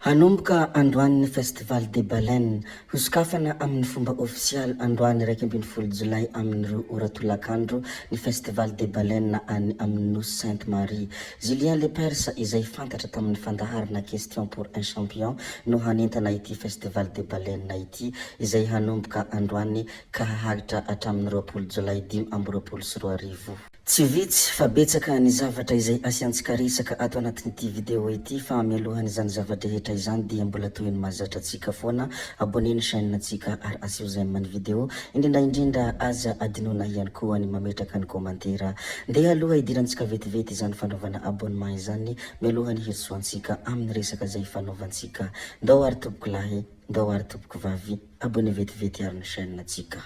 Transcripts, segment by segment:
Hanomboka androany Festival de Baleine, hosokafana amin'ny fomba official androany 12 Jolay amin'ny 2 ora tolakandro ny Festival de Baleine any amin'ny Nosy Sainte-Marie. Julien Lepers izay fantatra tamin'ny fandaharana question pour un champion no hanentana ity Festival de Baleine ity izay hanomboka androany ka hahagatra hatramin'ny 20 Jolay 2024. Tsy vitsy fa betsaka ny zavatra izay asiantsika resaka ato anatin'ity video ity fa mialohany izany zavatra rehetra izany dia mbola toy ny mahazatra antsika foana abonnez chaîne antsika ary asio j'aime ny video indrindra aza adinona ihany koa ny mametraka ny commentaire ndeha aloha idirantsika vetivety izany fanaovana abonnement izany mialohany hirsoantsika amin'ny resaka izay fanaovantsika ndao ary toboko lahy ndao ary toboko vavy abonnez vetivety ary ny chaîne antsika.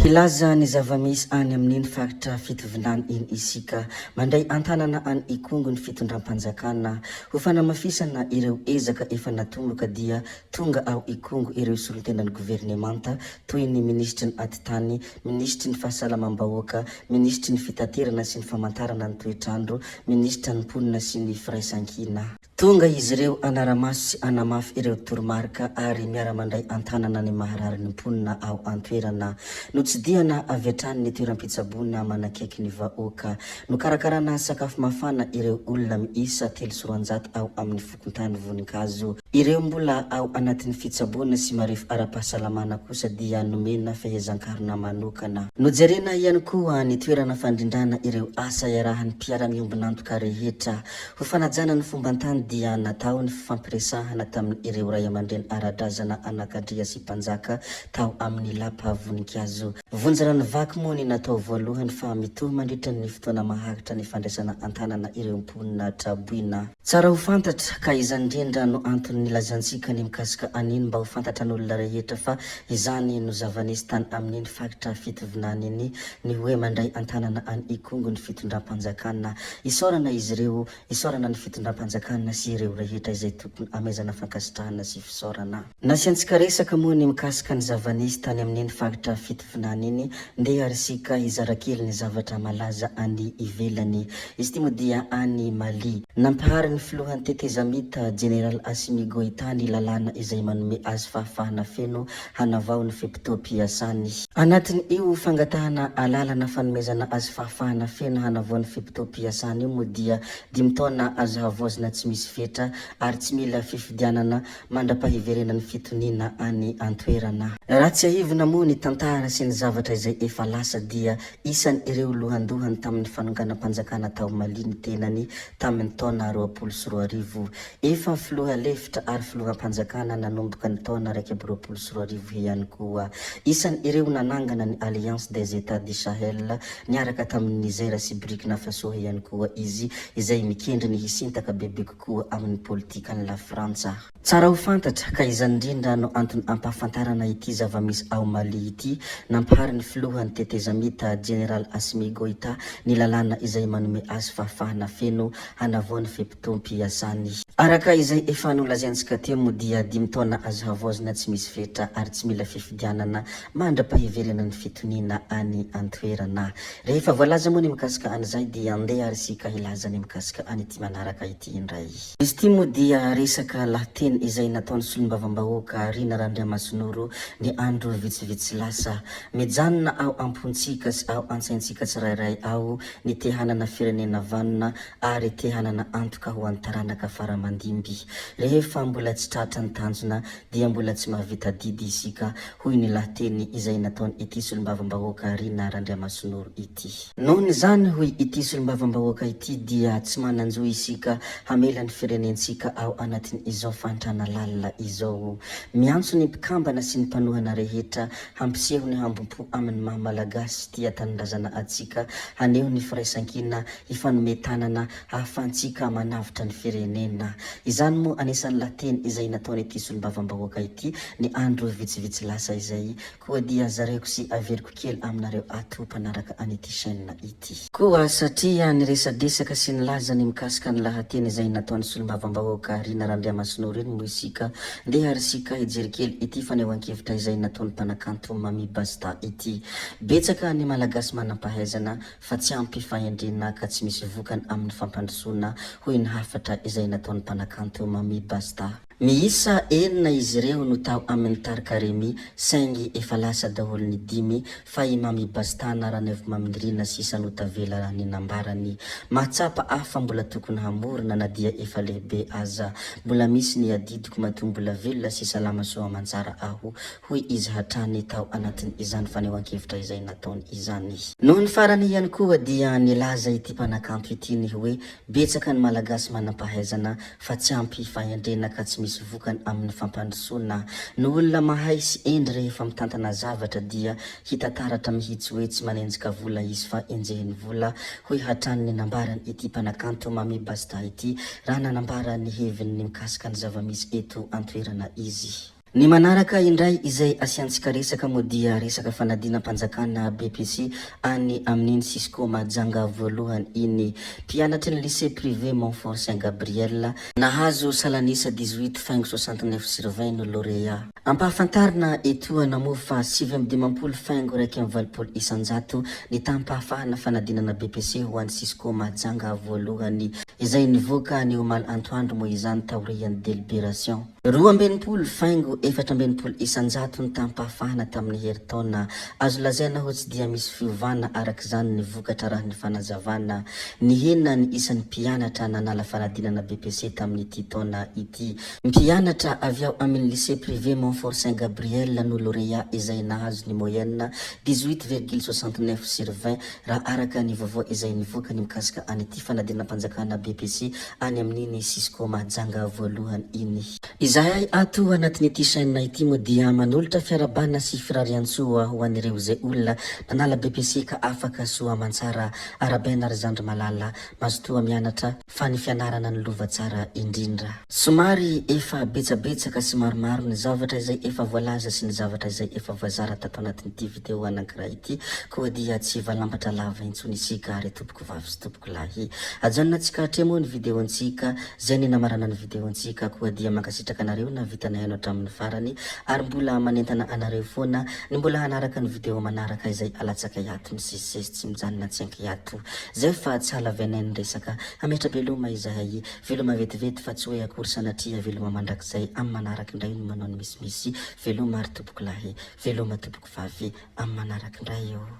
Ilaza ny zavamisy any amin'iny faritra fitovinany iny isika mandray antanana any ikongo ny fitondram-panjakana ho fanamafisana ireo ezaka efa natomboka dia tonga ao ikongo ireo solotenan'ny gouvernemanta toy ny ministry ny atitany, ministry ny fahasalamam-bahoaka, ministry ny fitaterana sy ny famantarana ny toetrandro, ministry ny mponina sy ny firaisankina. Tonga izy ireo anaramaso sy anamafy ireo toromarika ary miara-mandray antanana ny maharary ny mponina ao antoerana no tsy diana avy hatrany ny toeram-pitsabona manakaiky ny vahoaka no karakarana sakafo mafana ireo olona miisa 300 ao amin'ny fokontany voninkazo. Ireo mbola ao anatin'ny fitsabona sy marefo ara-pahasalamana kosa dia nomena fehezan-karona manokana. Nojerena ihany koa ny toerana fandrindrana ireo asa iarahan'ny mpiara-miombonantoka rehetra ho fanajana ny fomban-tany dia natao ny fampiresahana tamin'ny ireo ray aman-dreny ara-drazana anakadria sy mpanjaka tao amin'ny lapa voninkazo. Vonjana ny vaky moa ny natao voalohany fa mitohy mandritra ny fotoana mahagatra ny fandraisana antanana ireo mponina traboina. Tsara ho fantatra ka izany indrindra no antony nilazantsika ny mikasika aniny mba ho fantatran'olona rehetra fa izany no zavanisy tany amin'iny faritra fitovinany iny ny hoe mandray antanana any ikongo ny fitondram-panjakana. Isorana izy ireo, isorana ny fitondram-panjakana sy ireo rehetra izay tokony amezana fankasitrahana sy fisorana. Nasiantsika resaka moa ny mikasika ny zavanisy tany amin'iny faritra fitovinany iny ndeha arisika hizarakely ny zavatra malaza any ivelany. Izy ty moa dia any Mali. Nampahary ny filohan'ny tetezamita General Assimi Goïta ny lalàna izay manome azy fahafahana feno hanavao ny fepitao-piasany. Anatiny io fangatahana alalana fanomezana azy fahafahana feno hanavao ny fepitao-piasany io moa dia 5 taona azo havozina tsy misy fetra ary tsy mila fifidianana mandra-pahiverena ny fitoniana any antoerana. Raha tsy ahivina moa ny tantara sy ny zavatra izay efa lasa dia isan'ny ireo lohandohany tamin'ny fanonganam-panjakana tao Mali ny tenany tamin'ny taona 2024. Efa filoha lefitra ary filoham-panjakana nanomboka ny taona 2024 ihany koa. Isan'ny ireo nanangana ny Alliance des États du Sahel niaraka tamin'ny Niger sy Burkina Faso ihany koa izy izay mikendry ny hisintaka bebe kokoa amin'ny politika ny la Frantsa. Tsara ho fantatra ka izany indrindra no antony ampahafantarana ity zavamisy ao Mali ity nampahary ny filohan'ny tetezamita General Assimi Goïta ny lalàna izay manome azy fahafahana feno hanavao ny fepitao-piasany. Araka izay efa nolazaintsika teo moa dia 5 taona azo havozina tsy misy fetra ary tsy mila fifidianana mandra-pahiverena ny fitoniana any antoerana. Rehefa voalaza moa ny mikasika an'izay dia andeha arisika hilaza ny mikasika any ity manaraka ity indray. Izy ty moa dia resaka lahateny izay nataon'ny solombavambahoaka Rina Randriamasinoro ny andro vitsivitsy lasa mijanona ao ampontsika sy ao antsaintsika tsirairay ao ny tehanana firenena vanona ary tehanana antoka ho an'ny taranaka faramandimby. Rehefa mbola tsy tratra ny tanjona dia mbola tsy mahavita didy isika hoy ny lahateny izay nataony ity solombavambahoaka Rina Randriamasinoro ity. Nohony zany hoy ity solombavambahoaka ity dia tsy mananjo isika hamela ny firenentsika ao anatin'ny izao fantrana lalina izao. Miantso ny mpikambana sy ny mpanohana rehetra hampiseho ny hambompo amin'ny maha malagasy tia tanindrazana atsika haneho ny firaisankina hifanome tanana hahafahantsika manavitra ny firenena. Izany moa anisan'ny lateny izay nataony ity solombavambahoaka ity ny andro vitsivitsy lasa izay, koa dia zareko sy averiko kely aminareo ato mpanaraka an'ity chaîne ity. Koa satria niresadresaka sy nilaza ny mikasika ny lahateny izay nataony solombavambahoaka Rina Randriamasinoro iny moa isika, ndeha ary sika hijery kely ity fanehoan-kevitra izay nataony mpanakanto Mamy Basta ity. Betsaka ny malagasy manam-pahaizana fa tsy ampy fahendrena ka tsy misy vokany amin'ny fampandrosoana hoy ny hafatra izay nataony mpanakanto Mamy Basta. Miisa enina izy ireo no tao amin'ny tarikaremy saingy efa lasa daholo ny 5 fa i Mamy Basta anarany avy Mamirina sisa no tavela ny nambarany. Mahatsapa afa mbola tokony hamorona na dia efa lehibe aza, mbola misy ny adidiko matombola velona sy salama soa mantsara aho, hoy izy hatrany tao anatin' izany fanehoan-kevitra izay nataony izany. Noho ny farany ihany koa dia nilaza ity mpanakanto ity ny hoe betsaka ny malagasy manam-pahaizana fa tsy ampy fahendrena ka tsy misy vokany amin'ny fampandrosoana. Ny olona mahay sy endry rehefa mitantana zavatra dia hitataratra mihitsy hoe tsy manenjika vola izy fa enjehiny vola, hoy hatrany ny nambarany ity mpanakanto Mamy Basta ity raha nanambara ny heviny mikasika ny zava-misy eto antoerana izy. Ny manaraka indray izay asiantsika resaka moa dia resaka fanadinam-panjakana BPC any amin'iny Cisco Mahajanga voalohany iny, mpianatry ny lycée privé Montfort Saint-Gabriel nahazo salanisa 18,69/20 no lauréat. Ampahafantarina etoana moa fa 7,20 isanjato ny tampahafahana fanadinana BPC ho an'ny Cisco Mahajanga voalohany izay nivoaka ny omaly antoandro moa izany taorian'ny délibération. 2,20 isanjato ny tampahafahana tamin'ny herintaona. Azo lazaina ho tsy dia misy fiovana arak'izany ny vokatra raha ny fanazavana ny henona ny isan'ny mpianatra nanala fanadinana BPC tamin'ity taona ity. Mpianatra avy ao amin'ny lycée privé Montfort Saint-Gabriel no lauréat izay nahazo ny moyenne 18,69/20 raha araka ny vaovao izay nivoaka ny mikasika an'ity fanadinam-panjakana BPC any amin'iny Cisco Mahajanga voalohany iny. Izahay ato anatin'ity chaîne ity moa dia manolotra fiarabana sy firariantsoa ho an'ireo zay olona nanala BPC ka afaka soa mantsara arabaina ary zandry malala mazotoa mianatra fa ny fianarana ny lova tsara indrindra. Somary efa betsabetsaka sy maromaro ny zavatra izay efa voalaza sy ny zavatra izay efa voazara tato anatin'ity video anankiray ity, koa dia tsy valampatra lava intsony isika ary tompoko vavy sy tompoko lahy. Ajanona tsika hatremo ny videontsika zay ny namarana ny videontsika, koa dia mankasitraka anareo na vitanay ano hatramin'ny farany ary mbola manentana anareo foana ny mbola hanaraka ny video manaraka izay alatsaka iato misesisesy tsy mijanona tsy anky iato. Zay fa tsy halavenay ny resaka ametra veloma izahay, veloma vetivety fa tsy hoe akory sanatria veloma mandrakizay amin'ny manaraka indray no manao ny misimisy. Veloma ary tompoko lahy, veloma tompoko vavy amin'ny manaraka indray eo.